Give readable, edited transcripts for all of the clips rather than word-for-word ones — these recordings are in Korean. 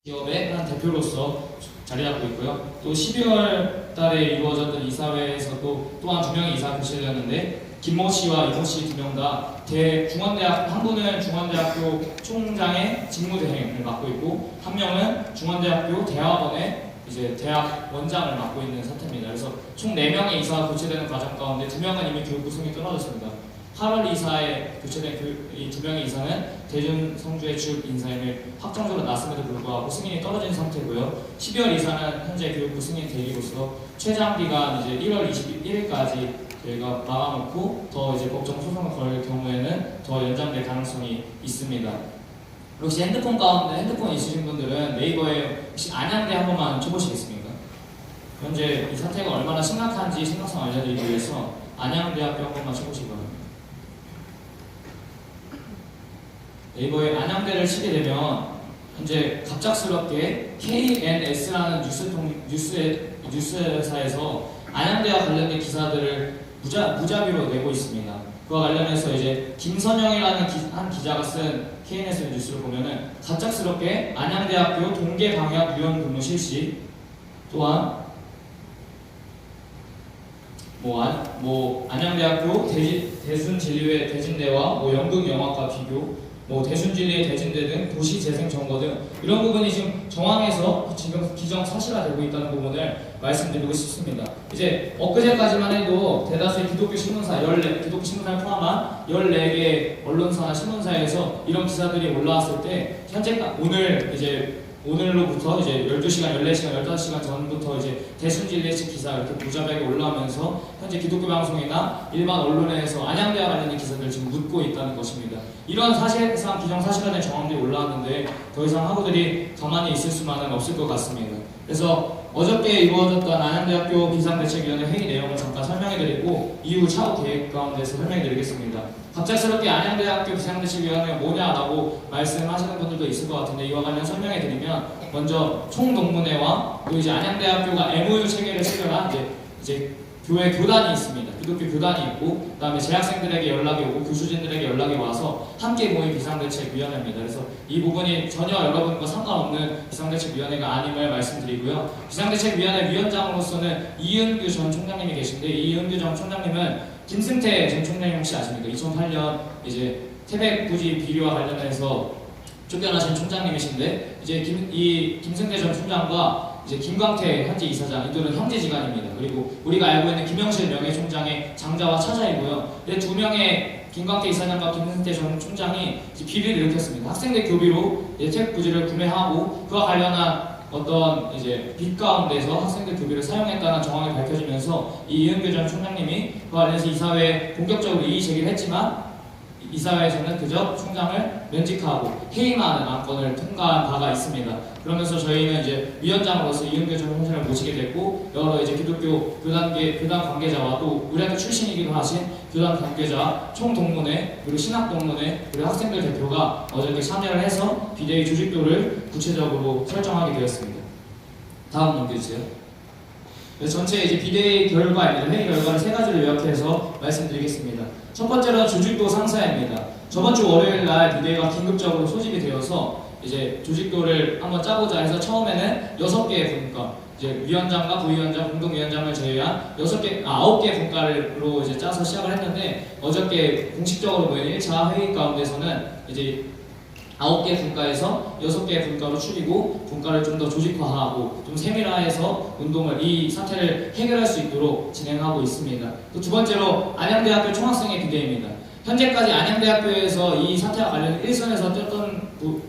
기업의 한 대표로서 자리 잡고 있고요. 또 12월 달에 이루어졌던 이사회에서도 또한 두 명의 이사가 교체되었는데 김모 씨와 이모 씨 두 명 다 중원대학, 한 분은 중원대학교 총장의 직무대행을 맡고 있고 한 명은 중원대학교 대학원의 이제 대학 원장을 맡고 있는 사태입니다. 그래서 총 4명의 이사가 교체되는 과정 가운데 2명은 이미 교육부 승인이 떨어졌습니다. 8월 이사에 교체된 이 2명의 이사는 대전 성주의 주요 인사임을 확정적으로 났음에도 불구하고 승인이 떨어진 상태고요. 12월 이사는 현재 교육부 승인 대기로서 최장 기간 이제 1월 21일까지 저희가 막아놓고 더 이제 법정 소송을 걸 경우에는 더 연장될 가능성이 있습니다. 혹시 핸드폰 가운데 핸드폰 있으신 분들은 네이버에 혹시 안양대 한 번만 쳐보시겠습니까? 현재 이 사태가 얼마나 심각한지 심각성 알려드리기 위해서 안양대학교 한 번만 쳐보시기 바랍니다. 네이버에 안양대를 치게 되면 현재 갑작스럽게 KNS라는 뉴스회사에서 안양대와 관련된 기사들을 무자비로 내고 있습니다. 그와 관련해서 이제 김선영이라는 한 기자가 쓴 KNS 뉴스를 보면은 갑작스럽게 안양대학교 동계방역위원 근무 실시, 또한 안양대학교 대순진리회 대진대와 연극영화과 비교, 대순진리의 대진대 등 도시재생정보 등 이런 부분이 지금 정황에서 지금 기정사실화되고 있다는 부분을 말씀드리고 싶습니다. 이제 엊그제까지만 해도 대다수의 기독교 신문사, 기독교 신문사를 포함한 14개 언론사나 신문사에서 이런 기사들이 올라왔을 때 오늘로부터 이제 12시간, 14시간, 15시간 전부터 이제 대순진리의 기사 이렇게 무자비하게 올라오면서 현재 기독교 방송이나 일반 언론에서 안양대와 관련된 기사들을 지금 묻고 있다는 것입니다. 이런 사실상 기정사실화된 정황들이 올라왔는데 더 이상 학우들이 가만히 있을 수만은 없을 것 같습니다. 그래서 어저께 이루어졌던 안양대학교 비상대책위원회 회의 내용을 잠깐 설명해드리고 이후 차후 계획 가운데서 설명해드리겠습니다. 갑작스럽게 안양대학교 비상대책위원회가 뭐냐라고 말씀하시는 분들도 있을 것 같은데 이와 관련 설명해드리면 먼저 총동문회와 또 이제 안양대학교가 MOU 체계를 체결한 이제 교회 교단이 있습니다. 기독교 교단이 있고 그다음에 재학생들에게 연락이 오고 교수진들에게 연락이 와서 함께 모인 비상대책위원회입니다. 그래서 이 부분이 전혀 여러분과 상관없는 비상대책위원회가 아님을 말씀드리고요. 비상대책위원회 위원장으로서는 이은규 전 총장님이 계신데 이은규 전 총장님은 김승태 전 총장님 혹시 아십니까? 2008년 이제 태백 부지 비리와 관련해서 쫓겨나신 총장님이신데 이제 김승태 전 총장과 이제 김광태 현재 이사장 이들은 형제지간입니다. 그리고 우리가 알고 있는 김영실 명예총장의 장자와 차자이고요. 이 두 명의 김광태 이사장과 김승태 전 총장이 비리를 일으켰습니다. 학생들 교비로 태백 부지를 구매하고 그와 관련한 어떤 이제 빚 가운데서 학생들 교비를 사용했다는 정황이 밝혀지면서 이은규 전 총장님이 그와 관련해서 이사회에 본격적으로 이의 제기를 했지만 이사회에서는 그저 총장을 면직하고 해임하는 안건을 통과한 바가 있습니다. 그러면서 저희는 이제 위원장으로서 이은규 전 총장을 모시게 됐고 여러 이제 기독교 교단 관계자와 또 우리 학교 출신이기도 하신 교단 관계자, 총동문회 그리고 신학동문회 그리고 학생들 대표가 어저께 참여를 해서 비대위 조직도를 구체적으로 설정하게 되었습니다. 다음 넘겨주세요. 전체 이제 비대위 결과입니다. 회의 결과를 3가지로 요약해서 말씀드리겠습니다. 첫 번째로는 조직도 상사입니다. 저번 주 월요일 날 비대위가 긴급적으로 소집이 되어서 이제 조직도를 한번 짜보자 해서 처음에는 6개의 분과 이제 위원장과 부위원장, 공동위원장을 제외한 9개 분과로 이제 짜서 시작을 했는데 어저께 공식적으로 모인 1차 회의 가운데서는 이제 9개 분과에서 6개 분과로 줄이고 분과를 좀 더 조직화하고 좀 세밀화해서 이 사태를 해결할 수 있도록 진행하고 있습니다. 또 두 번째로 안양대학교 총학생회 비대위입니다. 현재까지 안양대학교에서 이 사태와 관련 일선에서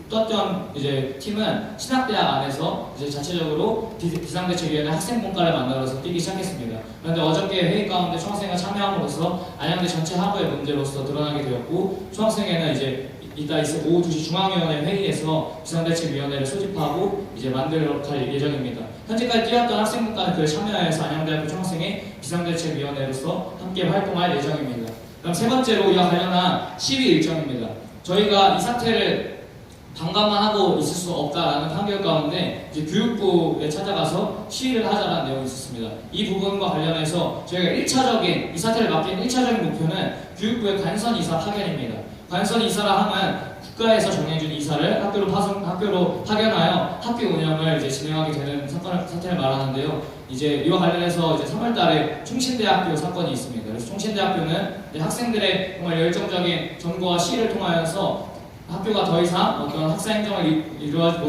떴던 이제 팀은 신학대학 안에서 이제 자체적으로 비상대책위원회 학생분과를 만들어서 뛰기 시작했습니다. 그런데 어저께 회의 가운데 총학생회가 참여함으로써 안양대 전체 학우의 문제로서 드러나게 되었고 총학생회는 이제 이따 있을 오후 2시 중앙위원회 회의에서 비상대책위원회를 소집하고 이제 만들어 갈 예정입니다. 현재까지 뛰었던 학생분과는 그에 참여해서 안양대학교 총학생회 비상대책위원회로서 함께 활동할 예정입니다. 그럼 세 번째로 이와 관련한 시위 일정입니다. 저희가 이 사태를 방관만 하고 있을 수 없다라는 판결 가운데 이제 교육부에 찾아가서 시위를 하자라는 내용이 있었습니다. 이 부분과 관련해서 저희가 이 사태를 맡긴 1차적인 목표는 교육부의 간선 이사 파견입니다. 관선 이사라 함은 국가에서 정해준 이사를 학교로 파견하여 학교 운영을 이제 진행하게 되는 사태를 말하는데요. 이제 이와 관련해서 이제 3월달에 충신대학교 사건이 있습니다. 그래서 충신대학교는 학생들의 정말 열정적인 전과 시위를 통하여서 학교가 더 이상 어떤 학사 행정을 이뤄가지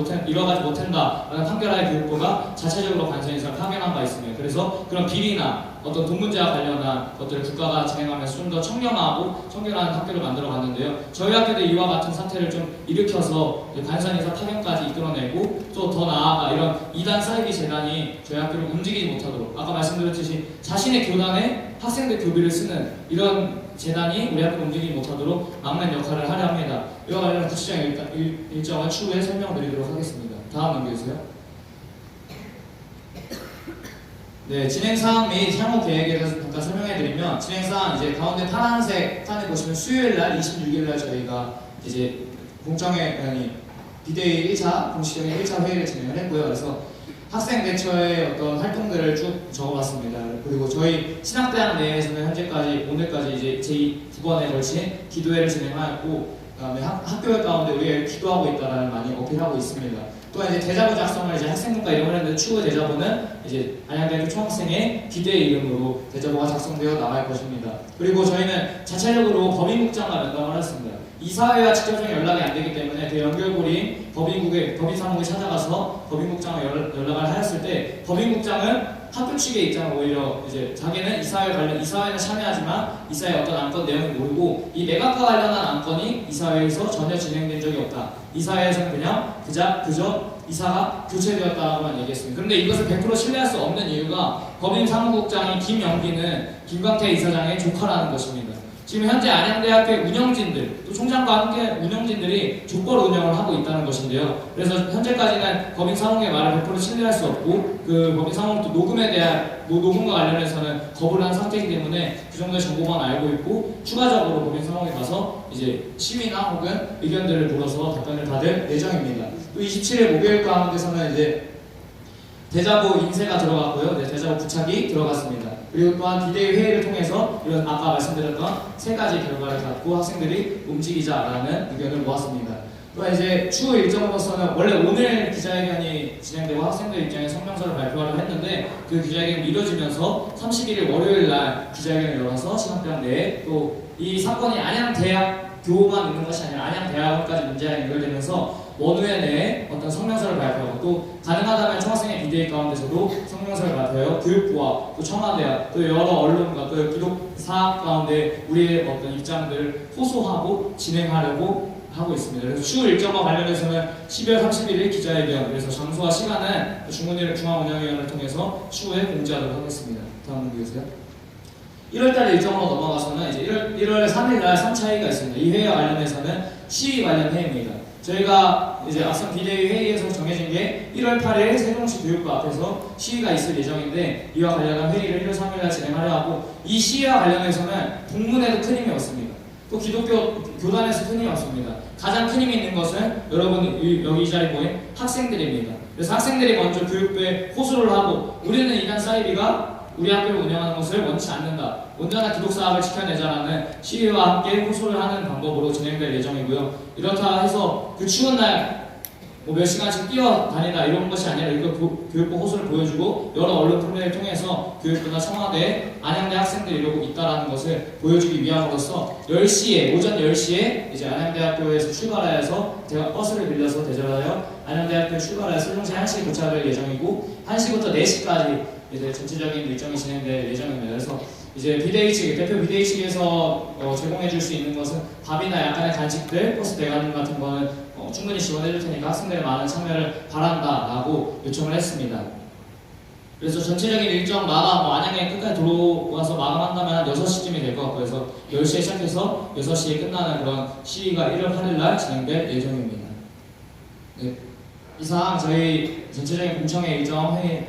못한다라는 판결하에 교육부가 자체적으로 관선이사를 파견한 바 있습니다. 그래서 그런 비리나 어떤 돈 문제와 관련한 것들을 국가가 진행하면서 좀 더 청렴한 학교를 만들어 갔는데요. 저희 학교도 이와 같은 사태를 좀 일으켜서 관선이사 파견까지 이끌어내고 또 더 나아가 이런 이단 사이비 재단이 저희 학교를 움직이지 못하도록 아까 말씀드렸듯이 자신의 교단에 학생들 교비를 쓰는 이런 재단이 우리 학교를 움직이지 못하도록 막는 역할을 하려 합니다. 이와 관련한 구체적인 일정을 추후에 설명드리도록 하겠습니다. 다음 넘겨주세요. 네, 진행사항 및 향후 계획에 대해서 잠깐 설명해드리면 진행사항 이제 가운데 파란색 판에 보시면 수요일날 26일날 저희가 이제 비대위 1차 공식적인 1차 회의를 진행을 했고요. 그래서 학생 대처의 어떤 활동들을 쭉 적어봤습니다. 그리고 저희 신학대학 내에서는 현재까지 오늘까지 이제 제9번에 걸친 기도회를 진행하였고, 그다음에 학교 가운데 우리가 기도하고 있다라는 많이 어필하고 있습니다. 또한 이제 대자보 작성을 이제 학생문과 이름을 했는데 추후 대자보는 이제 안양대학교 총학생의 기대의 이름으로 대자보가 작성되어 나갈 것입니다. 그리고 저희는 자체적으로 법인국장과 면담을 했습니다. 이사회와 직접적인 연락이 안 되기 때문에 그 연결고리인 법인사무국에 찾아가서 법인국장과 연락을 하였을 때 법인국장은 학교 측의 입장을 오히려 이제 자기는 이사회는 참여하지만 이사회 어떤 안건 내용을 모르고 이 매각과 관련한 안건이 이사회에서 전혀 진행된 적이 없다. 이사회에서는 그저 이사가 교체되었다고만 얘기했습니다. 그런데 이것을 100% 신뢰할 수 없는 이유가 법인사무국장인 김영기는 김광태 이사장의 조카라는 것입니다. 지금 현재 안양대학교의 운영진들, 또 총장과 함께 운영진들이 족벌 운영을 하고 있다는 것인데요. 그래서 현재까지는 법인사무국의 말을 100% 신뢰할 수 없고 그 법인사무국도 녹음과 관련해서는 거부를 한 상태이기 때문에 그 정도의 정보만 알고 있고 추가적으로 법인사무국에 가서 이제 시위나 혹은 의견들을 물어서 답변을 받을 예정입니다. 또 27일 목요일 가운데서는 이제 대자보 인쇄가 들어갔고요. 네, 대자보 부착이 들어갔습니다. 그리고 또한 비대위 회의를 통해서 이런 아까 말씀드렸던 세 가지 결과를 갖고 학생들이 움직이자라는 의견을 모았습니다. 또한 이제 추후 일정으로서는 원래 오늘 기자회견이 진행되고 학생들 입장에 성명서를 발표하려고 했는데 그 기자회견이 이뤄지면서 31일 월요일 날 기자회견을 열어서 신학대학 내에 또 이 사건이 안양대학교만 있는 것이 아니라 안양대학원까지 문제가 연결되면서 원우회 내에 어떤 성명서를 발표하고 또 가능하다면 총학생회 비대위 가운데서도 성명서를 발표하여 교육부와 또 청와대와 또 여러 언론과 또 기독사 가운데 우리의 어떤 입장들을 호소하고 진행하려고 하고 있습니다. 그래서 추후 일정과 관련해서는 12월 31일 기자회견, 그래서 장소와 시간은 중앙운영위원회를 통해서 추후에 공지하도록 하겠습니다. 다음 넘겨주세요. 1월달 일정으로 넘어가서는 이제 1월 3일날 3차 회의가 있습니다. 이 회의와 관련해서는 시위 관련 회의입니다. 저희가 이제 앞선 비대위 회의에서 정해진 게 1월 8일 세종시 교육부 앞에서 시위가 있을 예정인데 이와 관련한 회의를 1월 3일날 진행하려 하고 이 시위와 관련해서는 동문회도 큰 힘이 없습니다. 또 기독교 교단에서 큰 힘이 없습니다. 가장 큰 힘이 있는 것은 여러분 여기 이 자리에 모인 학생들입니다. 그래서 학생들이 먼저 교육부에 호소를 하고 우리는 이단 사이비가 우리 학교를 운영하는 것을 원치 않는다. 온전한 기독사학을 지켜내자라는 시위와 함께 호소를 하는 방법으로 진행될 예정이고요. 이렇다 해서 그 추운 날 몇 시간씩 뛰어다니다 이런 것이 아니라 이거 교육부 호소를 보여주고 여러 언론 플레이를 통해서 교육부나 청와대, 안양대 학생들이 이러고 있다라는 것을 보여주기 위함으로써 10시에, 오전 10시에 이제 안양대학교에서 출발하여서 버스를 빌려서 대절하여 안양대학교에 출발하여 세종시 1시에 도착할 예정이고 1시부터 4시까지 이제 전체적인 일정이 진행될 예정입니다. 그래서 이제 대표 비대위 측에서 제공해줄 수 있는 것은 밥이나 약간의 간식들, 버스 대관 같은 거는 충분히 지원해줄 테니까 학생들의 많은 참여를 바란다라고 요청을 했습니다. 그래서 전체적인 일정 안양에 끝까지 들어와서 마감한다면 6시쯤이 될 것 같고 그래서 10시에 시작해서 6시에 끝나는 그런 시위가 1월 8일날 진행될 예정입니다. 네. 이상 저희 전체적인 공청회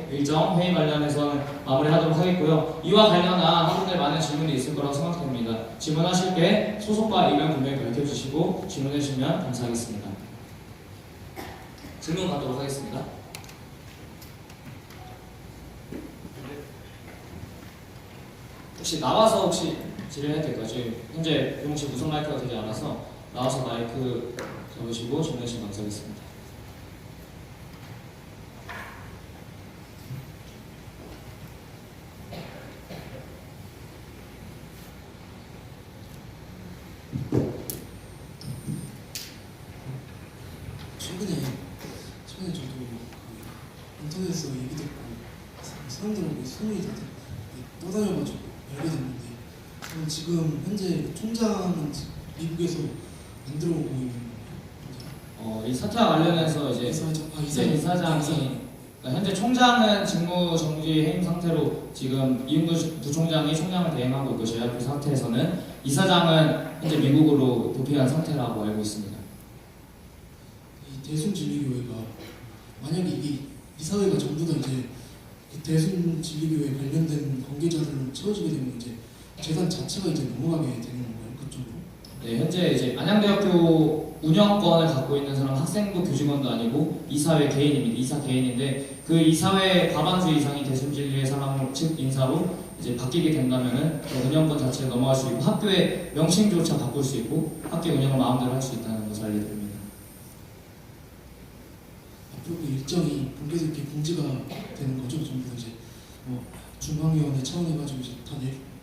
회의 관련해서는 마무리하도록 하겠고요. 이와 관련한 학생들 많은 질문이 있을 거라고 생각됩니다. 질문하실 때 소속과 이름 분명히 밝혀주시고 질문해 주시면 감사하겠습니다. 질문 받도록 하겠습니다. 혹시 나와서 질문해도 될까요? 현재 교무실 무선 마이크가 되지 않아서 나와서 마이크 잡으시고 질문 주시면 감사하겠습니다. 최근에 저도 인터넷에서 얘기 듣고 사람들하고 소문이 다들 떠다녀가지고 알게 됐는데 지금 현재 총장은 미국에서 안 들어오고 있는 거예요? 이 사태와 관련해서 이제 이사장이 현재 총장은 직무 정지 해임 상태로 지금 이은구 부총장이 총장을 대행하고 있고 JYP 사태에서는 이사장은 현재 미국으로 도피한 상태라고 알고 있습니다. 이 대순진리교회가 만약에 이게 이사회가 전부 다 이제 대순진리교회 관련된 관계자들로 채워지게 되면 이제 재단 자체가 이제 넘어가게 되는 건가요? 그쪽으로? 네, 현재 이제 안양대학교 운영권을 갖고 있는 사람 학생부 교직원도 아니고 이사회 개인입니다. 이사 개인인데 그 이사회 과반수 이상이 대순진리의 사람 즉 인사로 이제 바뀌게 된다면은 그 운영권 자체가 넘어갈 수 있고 학교의 명칭조차 바꿀 수 있고 학교 운영을 마음대로 할 수 있다는 것을 알게 됩니다. 앞으로 그 일정이 본계에서 이렇게 공지가 되는 거죠? 전부 다 이제 중앙위원회 차원해가지고 이제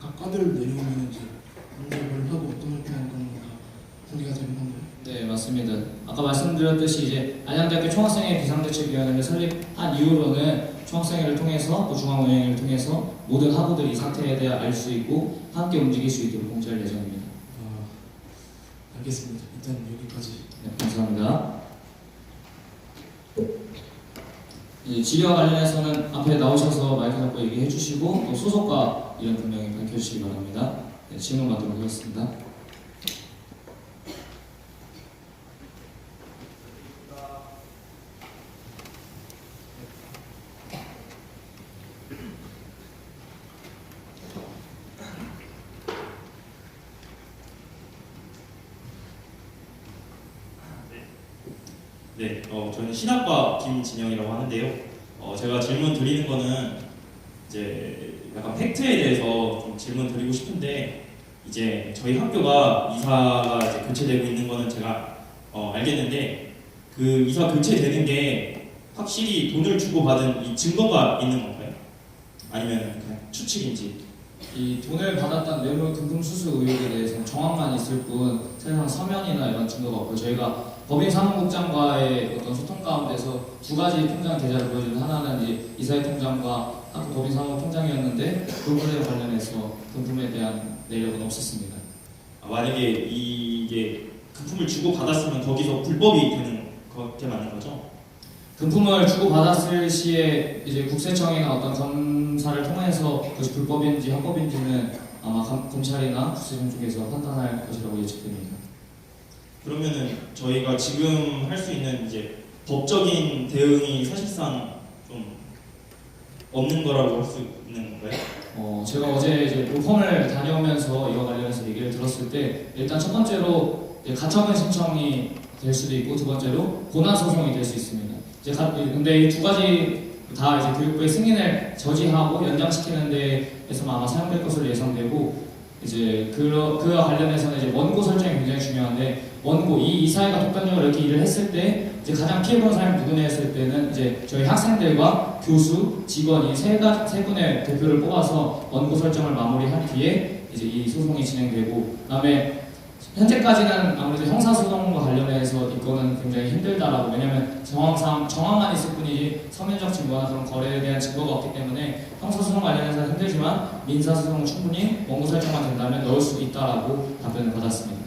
각 과들을 내려오면 이제 언제 하고 어떤 활동을 그런 거 다 공개가 되는 건가요? 네, 맞습니다. 아까 말씀드렸듯이 이제 안양대학교 총학생회 비상대책위원회를 설립한 이후로는 총학생회를 통해서 또 중앙운영회를 통해서 모든 학우들이 이 사태에 대해 알 수 있고 함께 움직일 수 있도록 공지할 예정입니다. 알겠습니다. 일단 여기까지. 네, 감사합니다. 이제 질의와 관련해서는 앞에 나오셔서 마이크 잡고 얘기해 주시고 또 소속과 이름 분명히 밝혀주시기 바랍니다. 네, 질문 받도록 하겠습니다. 네, 저는 신학과 김진영이라고 하는데요. 제가 질문 드리는 거는 이제 약간 팩트에 대해서 좀 질문 드리고 싶은데 이제 저희 학교가 이사가 이제 교체되고 있는 거는 제가 알겠는데 그 이사 교체되는 게 확실히 돈을 주고 받은 이 증거가 있는 건가요? 아니면 그냥 추측인지? 이 돈을 받았다는 뇌물 금품 수수 의혹에 대해서는 정황만 있을 뿐 세상 서면이나 이런 증거가 없고 저희가 법인사무국장과의 어떤 소통 가운데서 두 가지 통장 계좌를 보여주는 하나는 이제 이사회 통장과 학교 법인사무국 통장이었는데 그 부분에 관련해서 금품에 대한 내역은 없었습니다. 만약에 이게 금품을 주고 받았으면 거기서 불법이 되는 게 맞는 거죠? 금품을 주고 받았을 시에 이제 국세청이나 어떤 검사를 통해서 그것이 불법인지 합법인지는 아마 검찰이나 국세청 쪽에서 판단할 것이라고 예측됩니다. 그러면은 저희가 지금 할 수 있는 이제 법적인 대응이 사실상 좀 없는 거라고 할 수 있는 건가요? 제가 어제 이제 로펌을 다녀오면서 이와 관련해서 얘기를 들었을 때 일단 첫 번째로 가처분 신청이 될 수도 있고 두 번째로 고난 소송이 될 수 있습니다. 근데 이 두 가지 다 이제 교육부의 승인을 저지하고 연장시키는 데에서만 아마 사용될 것으로 예상되고 이제 그와 관련해서는 이제 원고 설정이 굉장히 중요한데 원고 이 이사회가 독단적으로 이렇게 일을 했을 때 이제 가장 피해본 사람이 누구냐 했을 때는 이제 저희 학생들과 교수, 직원이 세 분의 대표를 뽑아서 원고 설정을 마무리한 뒤에 이제 이 소송이 진행되고 그다음에 현재까지는 아무래도 형사소송과 관련해서 이거는 굉장히 힘들다라고 왜냐면 정황만 있을 뿐이지 서면적 증거나 그런 거래에 대한 증거가 없기 때문에 형사소송 관련해서 힘들지만 민사소송은 충분히 원고 설정만 된다면 넣을 수 있다라고 답변을 받았습니다.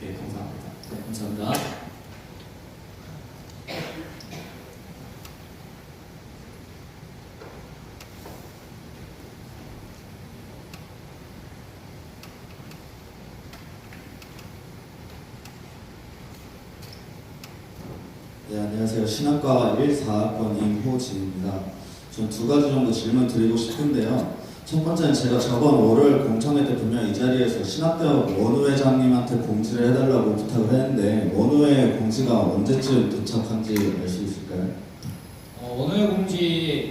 네, 감사합니다. 네, 감사합니다. 네, 안녕하세요. 신학과 1, 4학번 임호진입니다. 전 두 가지 정도 질문 드리고 싶은데요. 첫 번째는 제가 저번 5월 공청회 때 분명 이 자리에서 신학대학 원우 회장님한테 공지를 해달라고 부탁을 했는데 원우회 공지가 언제쯤 도착한지 알 수 있을까요? 원우회 공지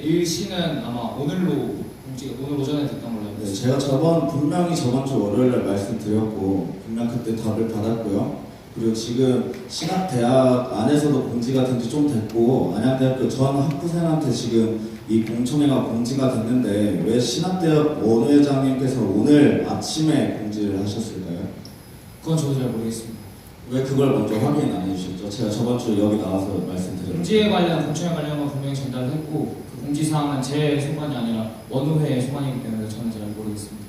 일시는 아마 오늘 오전에 됐던 걸로 알고 네, 있습니다. 제가 분명히 저번 주 월요일에 말씀드렸고 분명 그때 답을 받았고요. 그리고 지금 신학대학 안에서도 공지가 된 지 좀 됐고 안양대학교 전 학부생한테 지금 이 공청회가 공지가 됐는데 왜 신학대학 원회장님께서 오늘 아침에 공지를 하셨을까요? 그건 저도 잘 모르겠습니다. 왜 그걸 먼저 확인 안 해주셨죠? 제가 저번 주에 여기 나와서 말씀드렸는데 공지에 관련 공청회 관련은 분명히 전달했고 그 공지 사항은 제 소관이 아니라 원우회의 소관이기 때문에 저는 잘 모르겠습니다.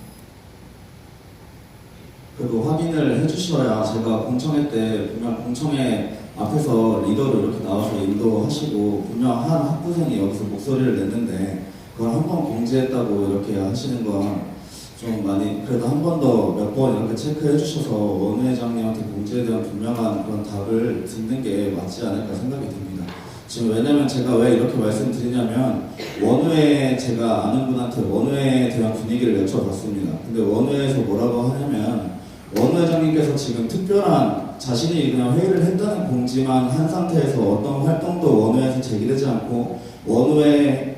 그래도 확인을 해주셔야 제가 공청회 때 분명 공청회 앞에서 리더로 이렇게 나와서 인도하시고 분명 한 학부생이 여기서 목소리를 냈는데 그걸 한 번 공지했다고 이렇게 하시는 건 좀 많이 그래도 한 번 더 몇 번 이렇게 체크해 주셔서 원 회장님한테 공지에 대한 분명한 그런 답을 듣는 게 맞지 않을까 생각이 듭니다. 지금 왜냐면 제가 왜 이렇게 말씀드리냐면 원우회 제가 아는 분한테 원우회에 대한 분위기를 여쭤봤습니다. 근데 원우회에서 뭐라고 하냐면 원우 회장님께서 지금 특별한 자신이 그냥 회의를 했다는 공지만 한 상태에서 어떤 활동도 원우회에서 제기되지 않고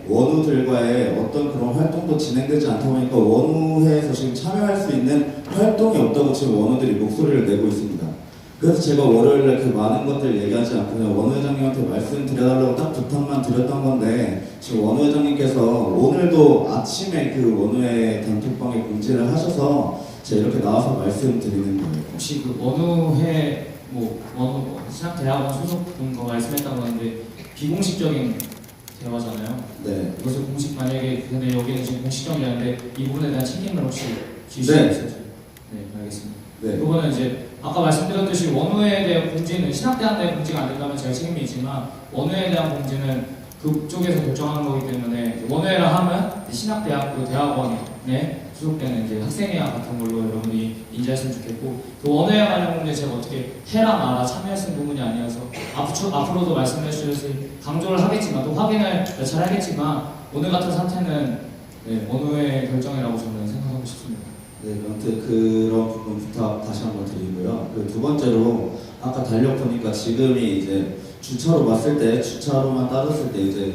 원우들과의 어떤 그런 활동도 진행되지 않다 보니까 원우회에서 지금 참여할 수 있는 활동이 없다고 지금 원우들이 목소리를 내고 있습니다. 그래서 제가 월요일에 그 많은 것들 얘기하지 않고 그냥 원우 회장님한테 말씀드려달라고 딱 부탁만 드렸던 건데 지금 원우 회장님께서 오늘도 아침에 그 원우회 단톡방에 공지를 하셔서 제가 이렇게 나와서 말씀드리는 거예요. 혹시 그 원우회 원우 신학대학원 소속분과 말씀했다고 하는데 비공식적인 대화잖아요. 네. 그래서 공식 만약에 근데 여기는 지금 공식적이라는데 이 부분에 대한 책임을 혹시 지실 수 있을지? 네, 알겠습니다. 네. 그거는 이제 아까 말씀드렸듯이 원우회에 대한 공지는 신학대학 내 공지가 안 된다면 제가 책임이 있지만 원우회에 대한 공지는 그쪽에서 결정하는 거기 때문에 원우회라 하면 신학대학교 대학원에 소속되는 이제 학생회와 같은 걸로 여러분이 인지했으면 좋겠고 그 원우회와 관련 문제 제가 어떻게 해라 마라 참여했을 부분이 아니어서 앞으로도 말씀해 주실 강조를 하겠지만 또 확인을 몇 차례 하겠지만 오늘 같은 사태는 네, 원우회 결정이라고 저는 생각하고 싶습니다. 네, 아무튼 그런 부분 부탁 다시 한번 드리고요. 그 두 번째로 아까 달력 보니까 지금이 이제 주차로 봤을 때 주차로만 따졌을 때 이제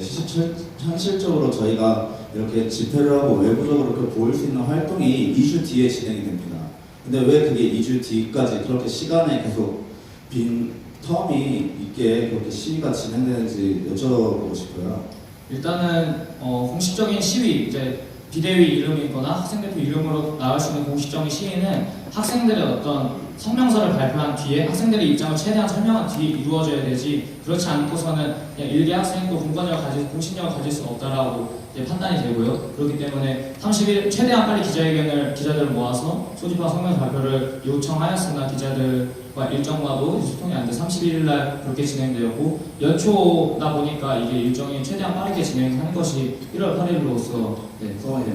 현실적으로 저희가 이렇게 집회를 하고 외부적으로 이렇게 보일 수 있는 활동이 2주 뒤에 진행이 됩니다. 근데 왜 그게 2주 뒤까지 그렇게 시간에 계속 빈 텀이 있게 그렇게 시위가 진행되는지 여쭤보고 싶어요. 일단은 공식적인 시위 이제 비대위 이름이거나 학생대표 이름으로 나올 수 있는 공식적인 시위는 학생들의 어떤 성명서를 발표한 뒤에 학생들의 입장을 최대한 설명한 뒤에 이루어져야 되지 그렇지 않고서는 그냥 일개 학생도 공신력을 가질 수 없다라고 이제 판단이 되고요. 그렇기 때문에 30일 최대한 빨리 기자들을 모아서 소집한 성명 발표를 요청하였으나 기자들과 일정과도 소통이 안 돼 31일 날 그렇게 진행되었고 연초다 보니까 이게 일정이 최대한 빠르게 진행하는 것이 1월 8일로서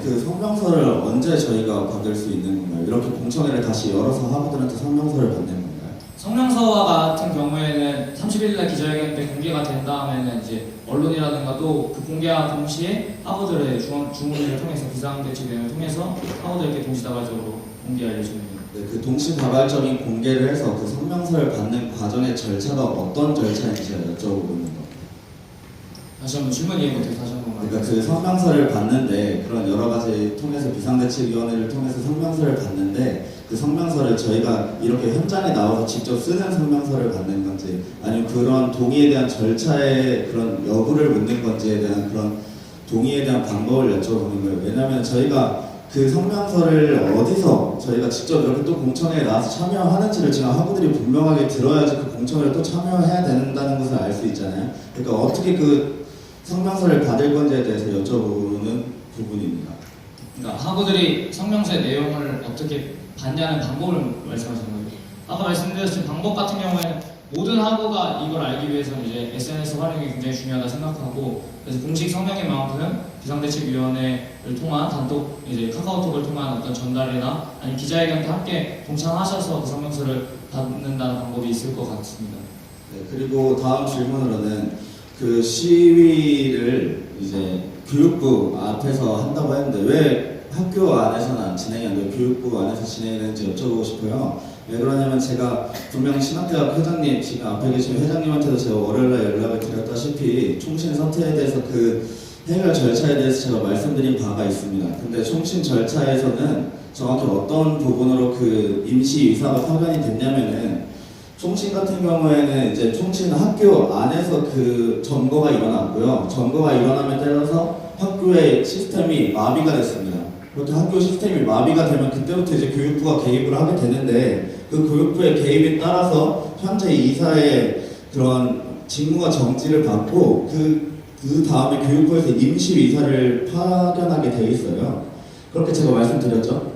그 성명서를 언제 저희가 받을 수 있는 건가요? 이렇게 공청회를 다시 열어서 학우들한테 성명서를 받는 건가요? 성명서와 같은 경우에는 30일 날 기자회견 때 공개가 된 다음에는 이제 언론이라든가 또 그 공개와 동시에 학우들의 주문을 통해서 비상대책위원회를 통해서 학우들에게 동시다발적으로 공개할 예정입니다. 네, 그 동시다발적인 공개를 해서 그 성명서를 받는 과정의 절차가 어떤 절차인지 여쭤보는 겁니다. 다시 한번 질문 이해 못해서 다시 한번 그러니까 그 성명서를 받는데 그런 여러 가지 통해서 비상대책위원회를 통해서 성명서를 받는데 그 성명서를 저희가 이렇게 현장에 나와서 직접 쓰는 성명서를 받는 건지 아니면 그런 동의에 대한 절차의 그런 여부를 묻는 건지에 대한 그런 동의에 대한 방법을 여쭤보는 거예요. 왜냐하면 저희가 그 성명서를 어디서 저희가 직접 이렇게 또 공청회에 나와서 참여하는지를 지금 학우들이 분명하게 들어야지 그 공청회를 또 참여해야 된다는 것을 알 수 있잖아요. 그러니까 어떻게 그 성명서를 받을 건지에 대해서 여쭤보는 부분입니다. 그러니까 학우들이 성명서의 내용을 어떻게 받냐는 방법을 말씀하시는 거죠. 아까 말씀드렸듯이 방법 같은 경우에는 모든 학우가 이걸 알기 위해서는 이제 SNS 활용이 굉장히 중요하다 생각하고 그래서 공식 성명인 만큼 비상대책위원회를 통한 단독 이제 카카오톡을 통한 어떤 전달이나 아니면 기자회견 때 함께 동참하셔서 그 성명서를 받는다는 방법이 있을 것 같습니다. 네, 그리고 다음 질문으로는 그 시위를 이제 교육부 앞에서 한다고 했는데 왜 학교 안에서는 안 진행이 안 되고 교육부 안에서 진행이 되는지 여쭤보고 싶어요. 왜 그러냐면 제가 분명히 신학대학 회장님 지금 앞에 계신 회장님한테도 제가 월요일날 연락을 드렸다시피 총신 사태에 대해서 그 해결 절차에 대해서 제가 말씀드린 바가 있습니다. 근데 총신 절차에서는 정확히 어떤 부분으로 그 임시 의사가 파견이 됐냐면은 총신 같은 경우에는 이제 총신 학교 안에서 그 점거가 일어났고요. 점거가 일어남에 따라서 학교의 시스템이 마비가 됐습니다. 그렇게 학교 시스템이 마비가 되면 그때부터 이제 교육부가 개입을 하게 되는데 그 교육부의 개입에 따라서 현재 이사의 그런 직무가 정지를 받고 그 다음에 교육부에서 임시이사를 파견하게 돼 있어요. 그렇게 제가 말씀드렸죠.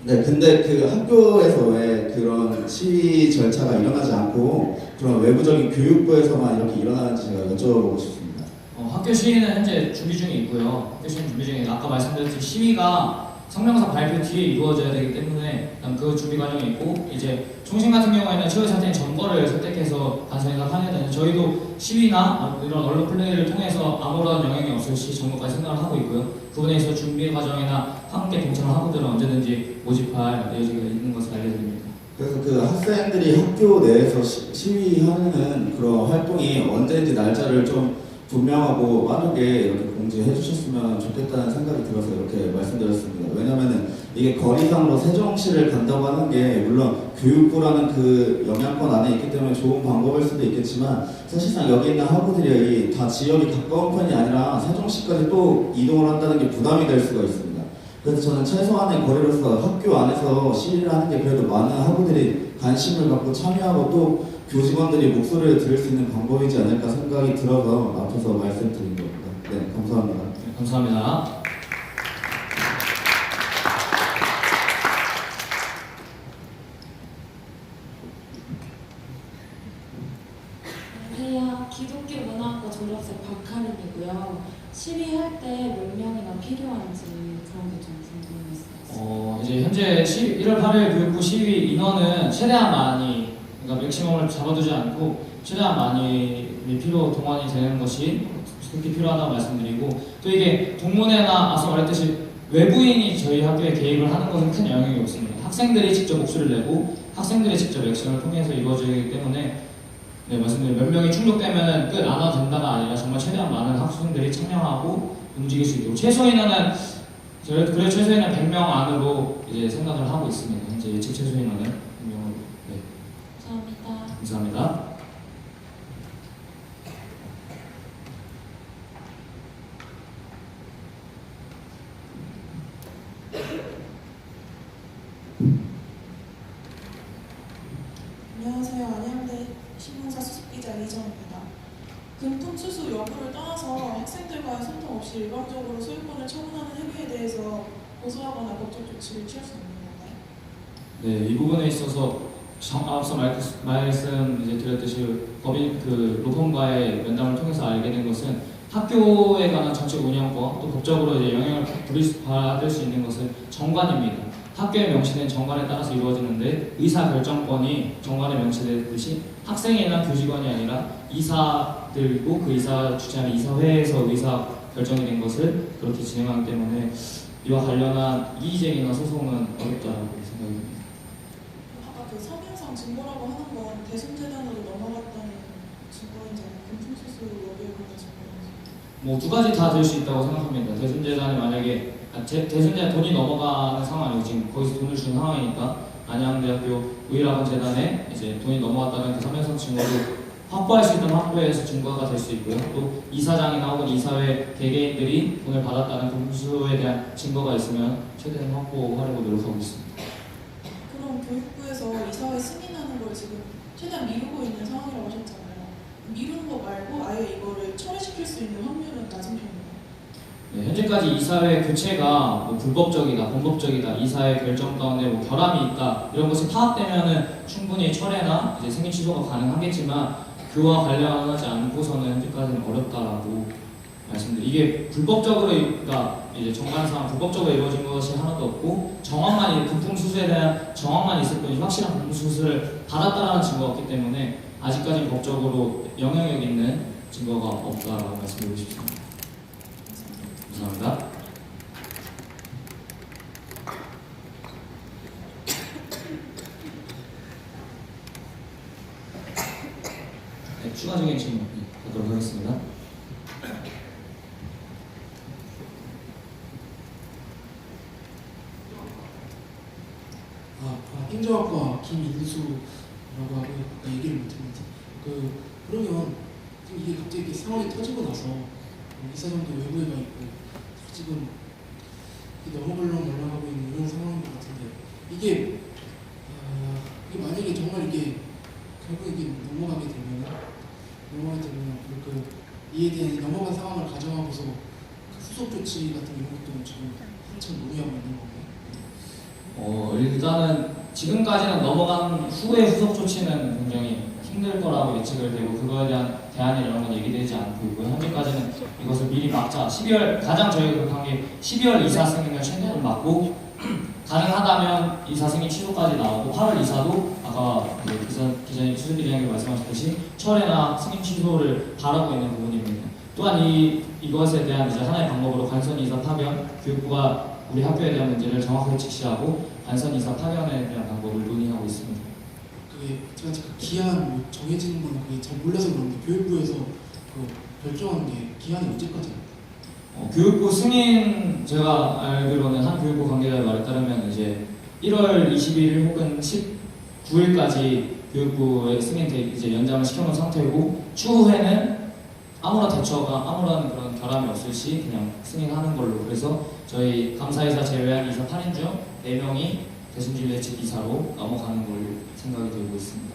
네, 근데 그 학교에서 왜 그런 시위 절차가 일어나지 않고 그런 외부적인 교육부에서만 이렇게 일어나는지 제가 여쭤보고 싶습니다. 학교 시위는 현재 준비 중에 있고요. 학교 시위는 준비 중에 아까 말씀드렸듯이 시위가 성명서 발표 뒤에 이루어져야 되기 때문에 일단 그 준비 과정이 있고 이제 총신 같은 경우에는 최고사태인 점거를 선택해서 간선에서 하게 되는 저희도 시위나 이런 언론 플레이를 통해서 아무런 영향이 없을 시 점거까지 생각을 하고 있고요. 그분에 있어 준비 과정이나 함께 동참을 하고들은 언제든지 모집할 여지가 있는 것을 알려드립니다. 그래서 그 학생들이 학교 내에서 시위하는 그런 활동이 언제인지 날짜를 좀 분명하고 빠르게 이렇게 공지해 주셨으면 좋겠다는 생각이 들어서 이렇게 말씀드렸습니다. 왜냐면은 이게 거리상으로 세종시를 간다고 하는 게 물론 교육부라는 그 영향권 안에 있기 때문에 좋은 방법일 수도 있겠지만 사실상 여기 있는 학우들이 다 지역이 가까운 편이 아니라 세종시까지 또 이동을 한다는 게 부담이 될 수가 있습니다. 그래서 저는 최소한의 거리로서 학교 안에서 시위를 하는 게 그래도 많은 학우들이 관심을 갖고 참여하고 또 교직원들이 목소리를 들을 수 있는 방법이지 않을까 생각이 들어서 앞에서 말씀드린 겁니다. 네, 감사합니다. 네, 감사합니다. 안녕하세요. 기독교 문화학과 졸업생 박하림이고요. 시위할 때 몇 명이나 필요한지 그런 게 좀 궁금했어요. 이제 현재 1월 8일 교육부 시위 인원은 최대한 많이, 그러니까 맥시멈을 잡아두지 않고 최대한 많이 동원이 되는 것이 그렇게 필요하다고 말씀드리고 또 이게 동문회나 앞서 말했듯이 외부인이 저희 학교에 개입을 하는 것은 큰 영향이 없습니다. 학생들이 직접 목소리를 내고 학생들이 직접 액션을 통해서 이루어지기 때문에 네, 말씀드린 몇 명이 충족되면 끝 안 와도 된다가 아니라 정말 최대한 많은 학생들이 참여하고 움직일 수 있도록 최소 인원은 100명 안으로 이제 생각을 하고 있습니다. 현재 예측 최소 인원은 100명으로. 네. 감사합니다. 감사합니다. 안녕하세요. 안양대 신문사 수습기자 이정입니다. 금품 수수 여부를 떠나서 학생들과의 소통 없이 일방적으로 소유권을 처분하는 행위에 대해서 고소하거나 법적 조치를 취할 수 있는 건가요? 네, 이 부분에 있어서 앞서 말씀 이제 드렸듯이 법인 로펌과의 면담을 통해서 알게 된 것은 학교에 관한 정책 운영권 또 법적으로 이제 영향을 받을 수 있는 것은 정관입니다. 학교에 명시된 정관에 따라서 이루어지는데 의사 결정권이 정관에 명시되듯이 학생이나 교직원이 아니라 이사들이고 그 이사 주최하는 이사회에서 의사 결정이 된 것을 그렇게 진행하기 때문에 이와 관련한 이의제기나 소송은 어렵다고 생각합니다. 아까 그 서면상 증거라고 하는 건 대순재단으로 넘어갔다는 증거인지 아니면 금품 수수 여부에 관한 증거인지? 두 가지 다 될 수 있다고 생각합니다. 대순재단이 만약에 대순재단 돈이 넘어가는 상황이고 지금 거기서 돈을 준 상황이니까 안양대학교 우일학원재단에 이제 돈이 넘어갔다는 그 서면상 증거를 확보할 수 있는 확보에서 증거가 될 수 있고요. 또 이사장이나 혹은 이사회 개개인들이 돈을 받았다는 금수에 대한 증거가 있으면 최대한 확보하려고 노력하고 있습니다. 그럼 교육부에서 이사회 승인하는 걸 지금 최대한 미루고 있는 상황이라고 하셨잖아요. 미루는 거 말고 아예 이거를 철회시킬 수 있는 확률은 낮은 편인가요? 네, 현재까지 이사회 교체가 불법적이다, 범법적이다, 이사회 결정 가운데 결함이 있다 이런 것이 파악되면은 충분히 철회나 이제 승인 취소가 가능하겠지만 그와 관련하지 않고서는 현재까지는 어렵다라고 말씀드립니다. 이게 불법적으로 그러니까 이제 정관상 불법적으로 이루어진 것이 하나도 없고 정황만 금품 수수에 대한 정황만 있을 뿐이지 확실한 금품 수수를 받았다라는 증거가 없기 때문에 아직까지 법적으로 영향력 있는 증거가 없다라고 말씀드리고 싶습니다. 감사합니다. 네, 추가적인 질문 받도록 하겠습니다. 행정학과 김인수라고 하고 얘기를 못했는데 그러면 이게 갑자기 이렇게 상황이 터지고 나서 이사장도 외부에 가 있고 지금 너무 하고 있는 이런 상황인 것 같은데 이게 만약에 정말 이게 결국 이게 넘어가게 되면 이에 대한 넘어간 상황을 가정하고서 후속 조치 같은 이런 것도 지금 한참 논의하고 있는 건가요? 일단은 지금까지는 넘어간 후의 후속 조치는 굉장히 힘들 거라고 예측을 되고 그거에 대한 대안이 이런 건 얘기되지 않고 있고요. 현재까지는 이것을 미리 막자. 12월 가장 저희가 그렇게 게 12월 이사 승인을 최대한 막고 가능하다면 이사 승인 취소까지 나오고 8월 이사도 아까 기자님 수석 기자님이 말씀하셨듯이 철회나 승인 취소를 바라고 있는 부분입니다. 또한 이것에 대한 이제 하나의 방법으로 관선 이사 파견 교육부가 우리 학교에 대한 문제를 정확하게 직시하고 관선 이사 파견에 대한 방법을 논의하고 있습니다. 제가 기한 정해지는 건 그게 잘 몰라서 그런데 교육부에서 결정하는 게 기한이 언제까지예요? 교육부 승인 제가 알기로는 한 교육부 관계자의 말에 따르면 이제 1월 21일 혹은 19일까지 교육부의 승인 이제 연장을 시켜놓은 상태고 추후에는 아무런 그런 결함이 없을 시 그냥 승인하는 걸로. 그래서 저희 감사이사 제외한 이사 8인 중 4명이 대순진례 측 이사로 넘어가는 걸로 생각이 되고 있습니다.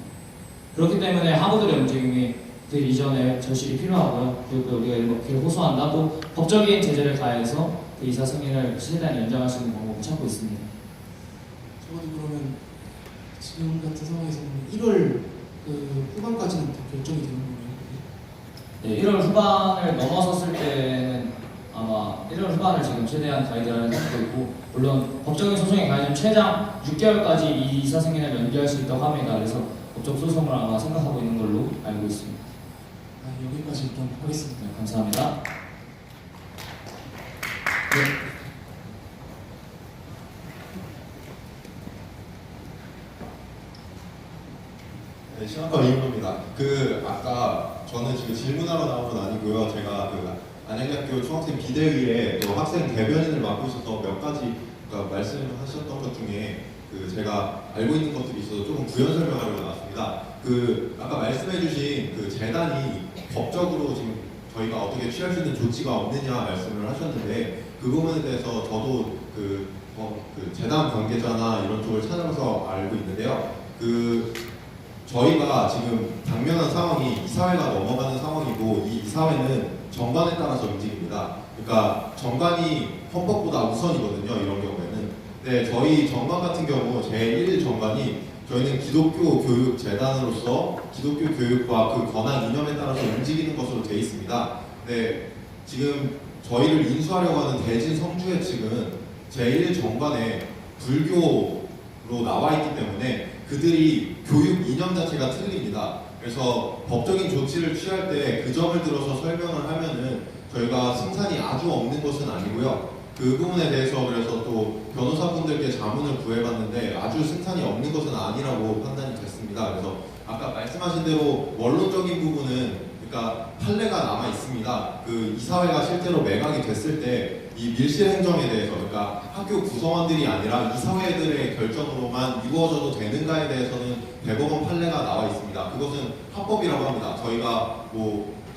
그렇기 때문에 학우들의 움직임이 그 이전에 절실히 필요하고요. 그리고 우리가 이렇게 호소한다. 또 법적인 제재를 가해서 그 이사 승인을 최대한 연장할 수 있는 방법을 찾고 있습니다. 적어도 그러면 지금 같은 상황에서는 1월 후반까지는 다 결정이 되는 거예요? 네, 1월 후반을 넘어섰을 때는 아마 1월 후반을 지금 최대한 가이드라인을 삼고 있고, 물론 법적인 소송에 가해지면 최장 6개월까지 이 이사 승인을 연기할 수 있다고 합니다. 그래서 법적 소송을 아마 생각하고 있는 걸로 알고 있습니다. 여기까지 일단 하겠습니다. 네, 감사합니다. 네, 신학과 이은호입니다. 아까 저는 지금 질문하러 나온 건 아니고요. 제가 안양대학교 총학생 비대위에 또 학생 대변인을 맡고 있어서 몇 가지 말씀하셨던 것 중에 제가 알고 있는 것들이 있어서 조금 부연 설명하려고 나왔습니다. 아까 말씀해주신 재단이 법적으로 지금 저희가 어떻게 취할 수 있는 조치가 없느냐 말씀을 하셨는데, 그 부분에 대해서 저도 재단 관계자나 이런 쪽을 찾아서 알고 있는데요. 저희가 지금 당면한 상황이 이사회가 넘어가는 상황이고, 이 이사회는 정관에 따라서 움직입니다. 그러니까 정관이 헌법보다 우선이거든요, 이런 경우에는. 네, 저희 정관 같은 경우 제1정관이 저희는 기독교 교육 재단으로서 기독교 교육과 그 권한 이념에 따라서 움직이는 것으로 되어 있습니다. 네, 지금 저희를 인수하려고 하는 대진 성주회 측은 제1정관에 불교로 나와 있기 때문에 그들이 교육 이념 자체가 틀립니다. 그래서 법적인 조치를 취할 때 그 점을 들어서 설명을 하면은 저희가 승산이 아주 없는 것은 아니고요. 그 부분에 대해서 그래서 또 변호사분들께 자문을 구해봤는데 아주 승산이 없는 것은 아니라고 판단이 됐습니다. 그래서 아까 말씀하신 대로 원론적인 부분은 그러니까 판례가 남아 있습니다. 이사회가 실제로 매각이 됐을 때 이 밀실 행정에 대해서, 그러니까 학교 구성원들이 아니라 이사회들의 결정으로만 이루어져도 되는가에 대해서는 대법원 판례가 나와 있습니다. 그것은 합법이라고 합니다. 저희가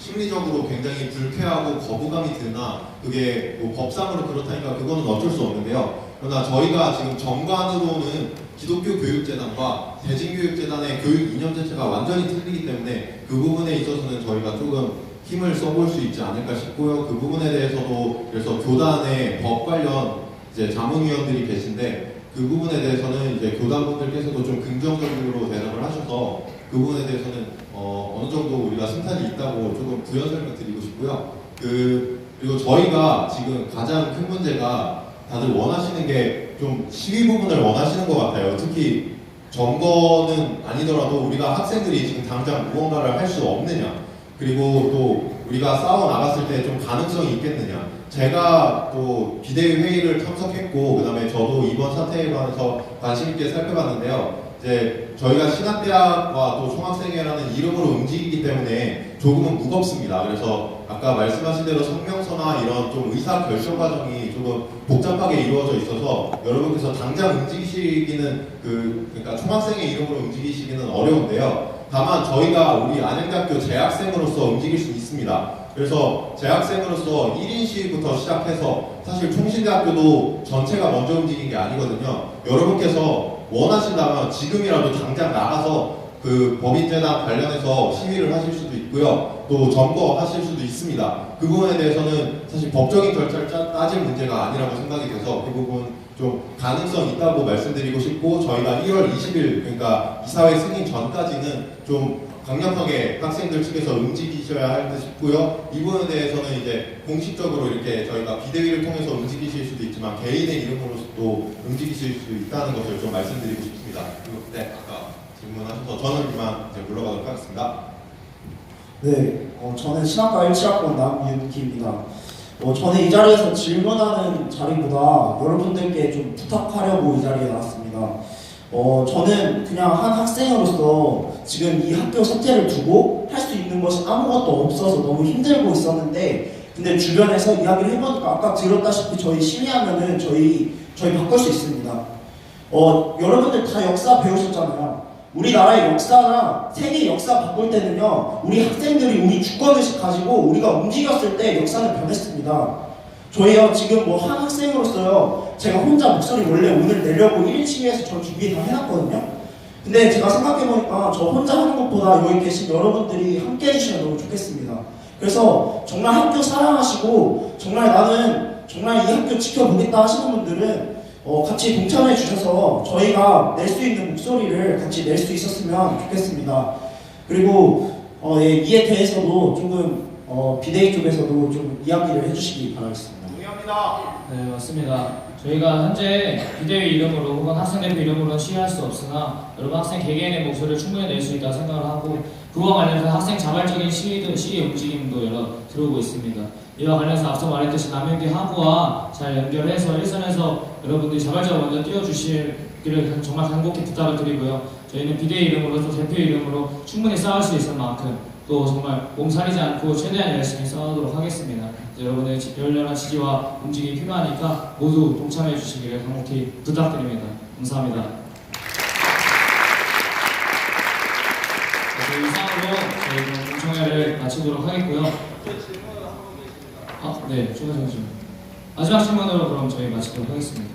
심리적으로 굉장히 불쾌하고 거부감이 드나 그게 법상으로 그렇다니까 그거는 어쩔 수 없는데요. 그러나 저희가 지금 정관으로는 기독교 교육재단과 대진교육재단의 교육 이념 자체가 완전히 틀리기 때문에 그 부분에 있어서는 저희가 조금 힘을 써볼 수 있지 않을까 싶고요. 그 부분에 대해서도 그래서 교단의 법 관련 자문위원들이 계신데 그 부분에 대해서는 교단분들께서도 좀 긍정적으로 대답을 하셔서 그 부분에 대해서는 어느 정도 우리가 승산이 있다고 조금 부연 설명드리고 싶고요. 그리고 저희가 지금 가장 큰 문제가 다들 원하시는 게 좀 시위 부분을 원하시는 것 같아요. 특히 점거는 아니더라도 우리가 학생들이 지금 당장 무언가를 할 수 없느냐, 그리고 또 우리가 싸워 나갔을 때 좀 가능성이 있겠느냐. 제가 또 비대위 회의를 참석했고, 그 다음에 저도 이번 사태에 관해서 관심 있게 살펴봤는데요. 이제 저희가 신학대학과 또 총학생회라는 이름으로 움직이기 때문에 조금은 무겁습니다. 그래서 아까 말씀하신 대로 성명서나 이런 좀 의사 결정 과정이 조금 복잡하게 이루어져 있어서 여러분께서 당장 움직이시기는 그러니까 총학생회 이름으로 움직이시기는 어려운데요. 다만 저희가 우리 안양대학교 재학생으로서 움직일 수 있습니다. 그래서 재학생으로서 1인 시위부터 시작해서 사실 총신대학교도 전체가 먼저 움직인 게 아니거든요. 여러분께서 원하신다면 지금이라도 당장 나가서 그 법인재단 관련해서 시위를 하실 수도 있고요. 또 점거하실 수도 있습니다. 그 부분에 대해서는 사실 법적인 절차를 따질 문제가 아니라고 생각이 돼서 그 부분 좀 가능성 있다고 말씀드리고 싶고, 저희가 1월 20일 그러니까 이사회 승인 전까지는 좀 강력하게 학생들 측에서 움직이셔야 할 듯 싶고요. 이 부분에 대해서는 이제 공식적으로 이렇게 저희가 비대위를 통해서 움직이실 수도 있지만 개인의 이름으로도 움직이실 수 있다는 것을 좀 말씀드리고 싶습니다. 그리고 네, 아까 질문하셔서 저는 이만 이제 물러가도록 하겠습니다. 네, 저는 신학과 17학번 남윤기입니다. 저는 이 자리에서 질문하는 자리보다 여러분들께 좀 부탁하려고 이 자리에 나왔습니다. 저는 그냥 한 학생으로서 지금 이 학교 사태를 두고 할 수 있는 것이 아무것도 없어서 너무 힘들고 있었는데, 근데 주변에서 이야기를 해보니까 아까 들었다시피 저희 시위하면은 저희 바꿀 수 있습니다. 여러분들 다 역사 배우셨잖아요. 우리나라의 역사나 세계 역사 바꿀 때는요, 우리 학생들이 우리 주권의식 가지고 우리가 움직였을 때 역사는 변했습니다. 저희요 지금 뭐 한 학생으로서요, 제가 혼자 목소리 원래 오늘 내려고 1인 시위에서 저 준비 다 해놨거든요. 근데 제가 생각해보니까 저 혼자 하는 것보다 여기 계신 여러분들이 함께 해주시면 너무 좋겠습니다. 그래서 정말 학교 사랑하시고 정말 나는 정말 이 학교 지켜보겠다 하시는 분들은 같이 동참해 주셔서 저희가 낼 수 있는 목소리를 같이 낼 수 있었으면 좋겠습니다. 그리고 예, 이에 대해서도 조금 비대위 쪽에서도 좀 이야기를 해주시기 바라겠습니다. 동의합니다. 네, 맞습니다. 저희가 현재 비대위 이름으로 혹은 학생대표 이름으로는 시위할 수 없으나 여러분 학생 개개인의 목소리를 충분히 낼 수 있다고 생각을 하고, 그와 관련해서 학생 자발적인 시위 움직임도 여러 들어오고 있습니다. 이와 관련해서 앞서 말했듯이 남윤기 하부와 잘 연결해서 일선에서 여러분들이 자발적으로 먼저 뛰어주시기를 정말 간곡히 부탁을 드리고요. 저희는 비대위 이름으로 또 대표 이름으로 충분히 싸울 수 있을 만큼 또 정말 몸살이지 않고 최대한 열심히 싸우도록 하겠습니다. 여러분의 열렬한 지지와 움직임이 필요하니까 모두 동참해 주시기를 간곡히 부탁드립니다. 감사합니다. 이상으로 저희 공청회를 마치도록 하겠고요. 네, 추가 질문. 마지막 질문으로 그럼 저희 마치도록 하겠습니다.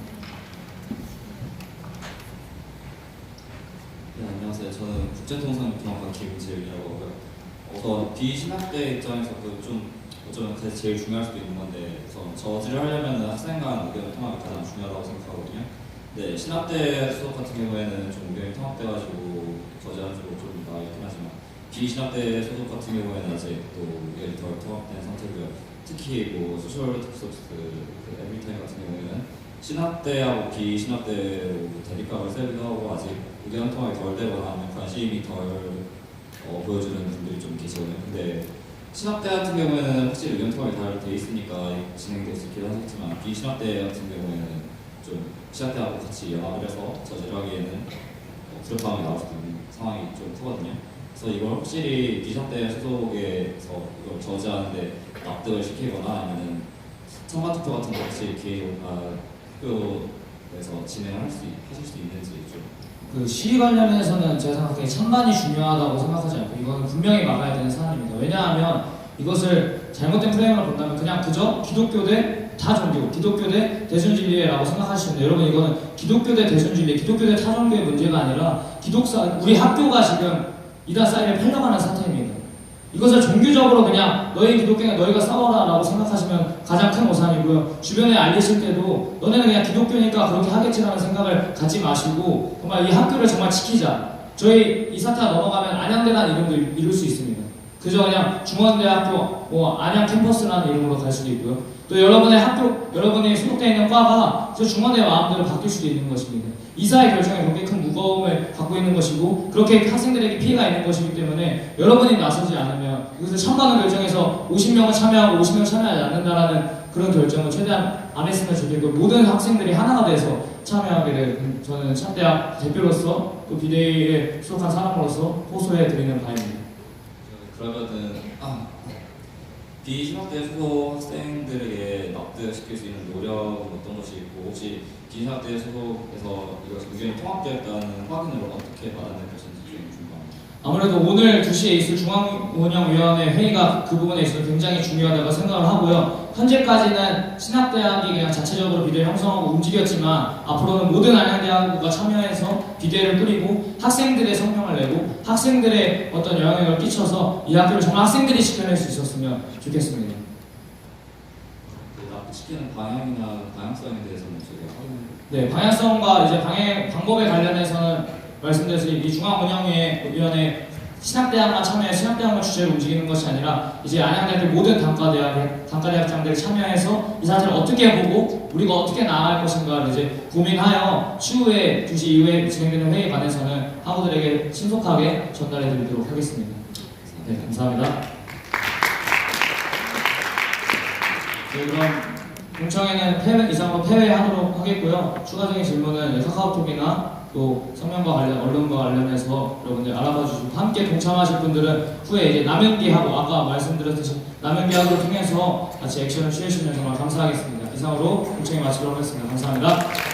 네, 안녕하세요. 저는 국제통상교통학과 김지일이라고 하고요. 우선 비신학대 입장에서도 좀 어쩌면 그래서 제일 중요할 수도 있는 건데, 우선 저지를 하려면 학생 간 의견을 통합이 가장 중요하다고 생각하거든요. 네, 신학대 수업 같은 경우에는 좀 의견이 통합돼가지고 저지하는 쪽으로 좀 나아있긴 하지만, 비신학대 소속 같은 경우에는 아직 또 의견이 덜 통합된 상태고요. 특히 뭐 소셜 텍스트 에브리타임 같은 경우에는 신학대하고 비신학대로 대립각을 세우기도 하고 아직 의견 통합이 덜 되거나 아니면 관심이 덜 보여주는 분들이 좀 계시거든요. 근데 신학대 같은 경우에는 확실히 의견 통합이 잘 돼 있으니까 진행될 수 있긴 하겠지만, 비신학대 같은 경우에는 좀 신학대하고 같이 연합을 해서 저지를 하기에는 불협화음이 나올 수도 있는 상황이 좀 크거든요. 그래서 이걸 확실히 비신학대 소속에서 이걸 저지하는데 납득을 시키거나 아니면 찬반 투표 같은 거 혹시 학교에서 하실 수 있는지 좀. 그 시위 관련해서는 제가 생각하기에 찬반이 중요하다고 생각하지 않고 이거는 분명히 막아야 되는 사안입니다. 왜냐하면 이것을 잘못된 프레임으로 본다면 그냥 그저 기독교 대 타종교, 기독교 대 대순진리회라고 생각하시는데, 여러분 이거는 기독교 대 대순진리, 기독교 대 타종교의 문제가 아니라 우리 학교가 지금 이단 사이를 팔려가는 사태입니다. 이것을 종교적으로 그냥 너희 기독교는 너희가 싸워라 라고 생각하시면 가장 큰 오산이고요. 주변에 알리실 때도 너네는 그냥 기독교니까 그렇게 하겠지라는 생각을 갖지 마시고 정말 이 학교를 정말 지키자. 저희 이 사태가 넘어가면 안양대라는 이름도 이룰 수 있습니다. 그저 그냥 중원대학교 뭐 안양 캠퍼스라는 이름으로 갈 수도 있고요. 또 여러분의 학교, 여러분이 소속되어 있는 과가 저 중원대 마음대로 바뀔 수도 있는 것입니다. 이사의 결정에 그렇게 큰 무거움을 갖고 있는 것이고 그렇게 학생들에게 피해가 있는 것이기 때문에 여러분이 나서지 않으면 이것을 참가하는 결정에서 50명을 참여하고 50명을 참여하지 않는다라는 그런 결정을 최대한 안 했으면 좋겠고 모든 학생들이 하나가 돼서 참여하게 될 저는 참대학 대표로서 또 비대위에 속한 사람으로서 호소해 드리는 바입니다. 그러면은 비신학대 소속 학생들에게 납득시킬 수 있는 노력은 어떤 것이 있고 혹시 비신학대 소속에서 이것이 의견이 통합되었다는 확인을 어떻게 받아낼 것인지 좀 궁금합니다. 아무래도 오늘 2시에 있을 중앙운영위원회 회의가 그 부분에 있어서 굉장히 중요하다고 생각을 하고요. 현재까지는 신학대학이 그냥 자체적으로 비대를 형성하고 움직였지만 앞으로는 모든 안양대학교가 참여해서 비대를 꾸리고 학생들의 성명을 내고 학생들의 어떤 영향력을 끼쳐서 이 학교를 정말 학생들이 지켜낼 수 있었으면 좋겠습니다. 납득시키는 방향이나 방향성에 대해서는 저희가 네, 방향성과 이제 방법에 관련해서는 말씀드렸듯이 이 중앙운영위원회 신학대학만 참여해 신학대학만 주제로 움직이는 것이 아니라 이제 안양대학교 모든 단과대학장들이 참여해서 이 사실을 어떻게 보고 우리가 어떻게 나아갈 것인가를 이제 고민하여 추후에 2시 이후에 진행되는 회의 관해서는 학우들에게 신속하게 전달해 드리도록 하겠습니다. 네, 감사합니다. 네, 그럼 공청회는 이상으로 폐회하도록 하겠고요. 추가적인 질문은 카카오톡이나 또 성명과 언론과 관련해서 여러분들 알아봐 주시고 함께 동참하실 분들은 후에 이제 남연기하고 아까 말씀드렸듯이 남연기하고 통해서 같이 액션을 취해주시면 정말 감사하겠습니다. 이상으로 공청회 마치도록 하겠습니다. 감사합니다.